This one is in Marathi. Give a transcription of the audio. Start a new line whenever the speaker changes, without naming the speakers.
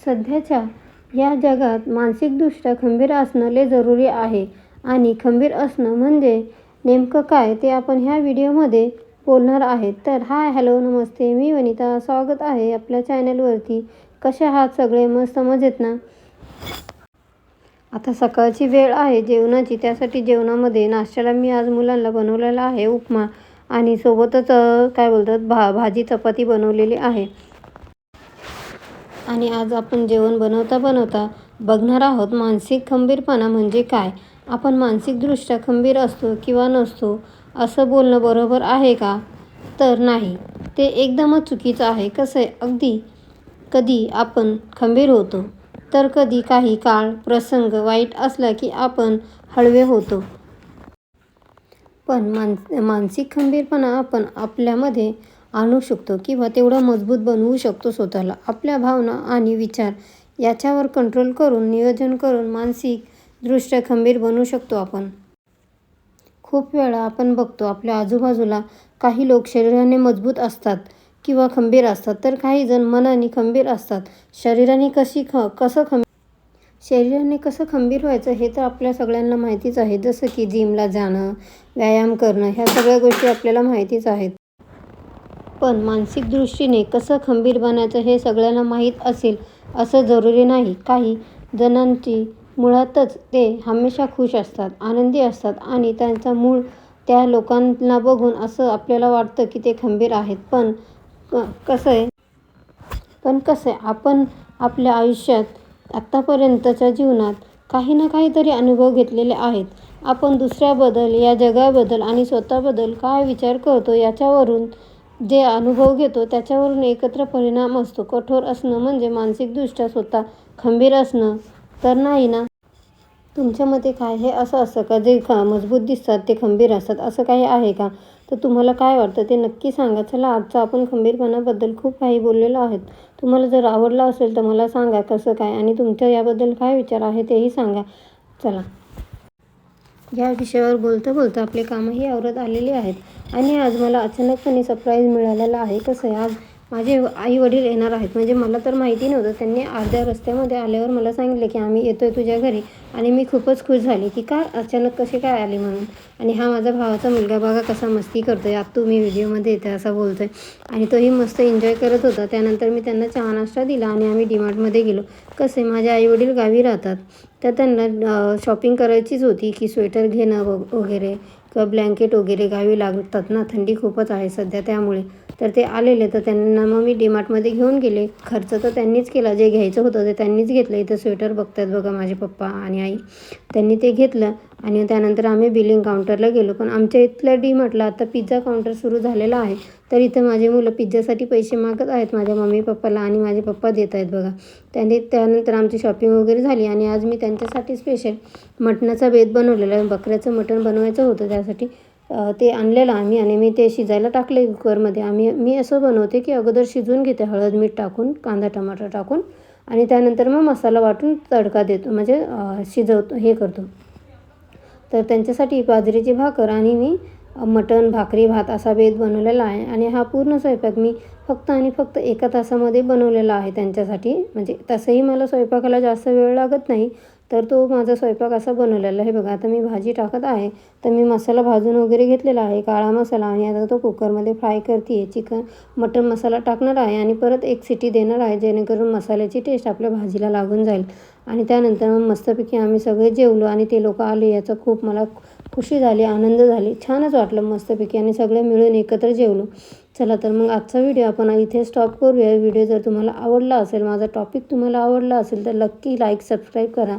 सध्याच्या या जगात मानसिकदृष्ट्या खंबीर असणं लय जरुरी आहे आणि खंबीर असणं म्हणजे नेमकं काय ते आपण ह्या व्हिडिओमध्ये बोलणार आहेत. तर हाय, हॅलो, नमस्ते, मी वनिता. स्वागत आहे आपल्या चॅनलवरती. कसे आहात सगळे? मस्त मजेत ना? आता सकाळची वेळ आहे जेवणाची. त्यासाठी जेवणामध्ये नाश्त्याला मी आज मुलांना बनवलेला आहे उपमा आणि सोबतच काय बोलतात भाजी चपाती बनवलेली आहे. आणि आज आपण जेवण बनवता बनवता बघणार आहोत मानसिक खंबीरपणा म्हणजे काय. आपण मानसिकदृष्ट्या खंबीर असतो किंवा नसतो असं बोलणं बरोबर आहे का? तर नाही, ते एकदमच चुकीचं आहे. कसं आहे, अगदी कधी आपण खंबीर होतो तर कधी काही काळ प्रसंग वाईट असला की आपण हळवे होतो. पण मानसिक खंबीरपणा आपण आपल्यामध्ये आणू शकतो किंवा तेवढा मजबूत बनवू शकतो स्वतःला. आपल्या भावना आणि विचार याच्यावर कंट्रोल करून, नियोजन करून मानसिकदृष्ट्या खंबीर बनू शकतो आपण. खूप वेळा आपण बघतो आपल्या आजूबाजूला काही लोक शरीराने मजबूत असतात किंवा खंबीर असतात, तर काही जण मनाने खंबीर असतात. शरीराने कसं खंबीर व्हायचं हे तर आपल्या सगळ्यांना माहितीच आहे. जसं की जिमला जाणं, व्यायाम करणं, ह्या सगळ्या गोष्टी आपल्याला माहितीच आहेत. पण मानसिक दृष्टीने कसं खंबीर बनायचं हे सगळ्यांना माहीत असेल असं जरुरी नाही. काही जणांची मुळातच ते हमेशा खुश असतात, आनंदी असतात आणि त्यांचा मूळ त्या लोकांना बघून असं आपल्याला वाटतं की ते खंबीर आहेत. पण कसं आहे आपण आपल्या आयुष्यात आत्तापर्यंतच्या जीवनात काही ना काहीतरी अनुभव घेतलेले आहेत. आपण दुसऱ्याबद्दल, या जगाबद्दल आणि स्वतःबद्दल काय विचार करतो याच्यावरून, जे अनुभव घेतो त्याच्यावरून एकत्र परिणाम असतो. कठोर असणं म्हणजे मानसिकदृष्ट्या स्वतः खंबीर असणं तर नाही ना? तुमच्या मते काय, हे असं असतं का जे मजबूत दिसतात ते खंबीर असतात, असं काही आहे का? तर तुम्हाला काय वाटतं ते नक्की सांगा. चला, आजचा आपण खंबीरपणाबद्दल खूप काही बोललेलो आहोत. तुम्हाला जर आवडलं असेल तर मला सांगा कसं काय, आणि तुमच्या याबद्दल काय विचार आहे तेही सांगा. चला, या विषयावर बोलता बोलता आपले कामही आवरत आलेले आहेत आणि आज मला अचानकपणे सरप्राईज मिळालेला आहे. कसं आहे, आज माझे आई वडील येणार आहेत. म्हणजे मला तर माहिती नव्हतं. त्यांनी अर्ध्या रस्त्यामध्ये आल्यावर मला सांगितलं की आम्ही येतोय तुझ्या घरी. आणि मी खूपच खुश झाली की काय अचानक कशी काय आली म्हणून. आणि हा माझा भावाचा मुलगा बघा कसा मस्ती करतोय, आत्तू मी व्हिडिओमध्ये येते असं बोलतोय आणि तोही मस्त एन्जॉय करत होता. त्यानंतर मी त्यांना चहा नाश्ता दिला आणि आम्ही डीमार्टमध्ये गेलो. कसे, माझे आईवडील गावी राहतात तर त्यांना शॉपिंग करायचीच होती की स्वेटर घेणं वगैरे किंवा ब्लँकेट वगैरे गावी लागतात ना, थंडी खूपच आहे सध्या त्यामुळे. तर ते आलेले तर त्यांना मग मी डीमार्टमध्ये घेऊन गेले. खर्च तर त्यांनीच केला, जे घ्यायचं होतं ते त्यांनीच घेतलं. इथं स्वेटर बघतात बघा माझे पप्पा आणि आई, त्यांनी ते घेतलं आणि त्यानंतर आम्ही बिलिंग काउंटरला गेलो. पण आमच्या इथल्या डीमार्टला आता पिझ्झा काउंटर सुरू झालेला आहे. तर इथं माझे मुलं पिझ्झासाठी पैसे मागत आहेत माझ्या मम्मी पप्पाला आणि माझे पप्पा देत आहेत बघा. त्यानंतर आमची शॉपिंग वगैरे झाली आणि आज मी त्यांच्यासाठी स्पेशल मटणाचा बेत बनवलेला आहे. बकऱ्याचं मटण बनवायचं होतं, त्यासाठी ते आणलेलं आम्ही आणि मी ते शिजायला टाकले कुकरमध्ये. मी असं बनवते की अगोदर शिजवून घेते हळद मीठ टाकून, कांदा टमाटर टाकून, आणि त्यानंतर मग मसाला वाटून तडका देतो, म्हणजे शिजवतो, हे करतो. तर त्यांच्यासाठी बाजरीची भाकर आणि मी मटण, भाकरी, भात असा बेत बनवलेला आहे. आणि हा पूर्ण स्वयंपाक मी फक्त 1 तासामध्ये बनवलेला आहे त्यांच्यासाठी. म्हणजे तसंही मला स्वयंपाकाला जास्त वेळ लागत नाही, तर तो माझा स्वयंपाक असा बनवलेला आहे. बघा, आता मी भाजी टाकत आहे. तर मी मसाला भाजून वगैरे घेतलेला आहे, काळा मसाला, आणि आता तो कुकरमध्ये फ्राय करते आहे. मटण मसाला टाकणार आहे आणि परत 1 शिटी देणार आहे, जेणेकरून मसाल्याची टेस्ट आपल्या भाजीला लागून जाईल. आणि त्यानंतर मग मस्तपैकी आम्ही सगळे जेवलो आणि ते लोक आले याचं खूप मला खुशी झाली, आनंद झाली, छानच वाटलं मस्तपैकी आणि सगळे मिळून एकत्र जेवलो. चला, तर मग आजचा व्हिडिओ आपण इथे स्टॉप करूया. व्हिडिओ जर तुम्हाला आवडला असेल, माझा टॉपिक तुम्हाला आवडला असेल तर नक्की लाईक, सबस्क्राईब करा.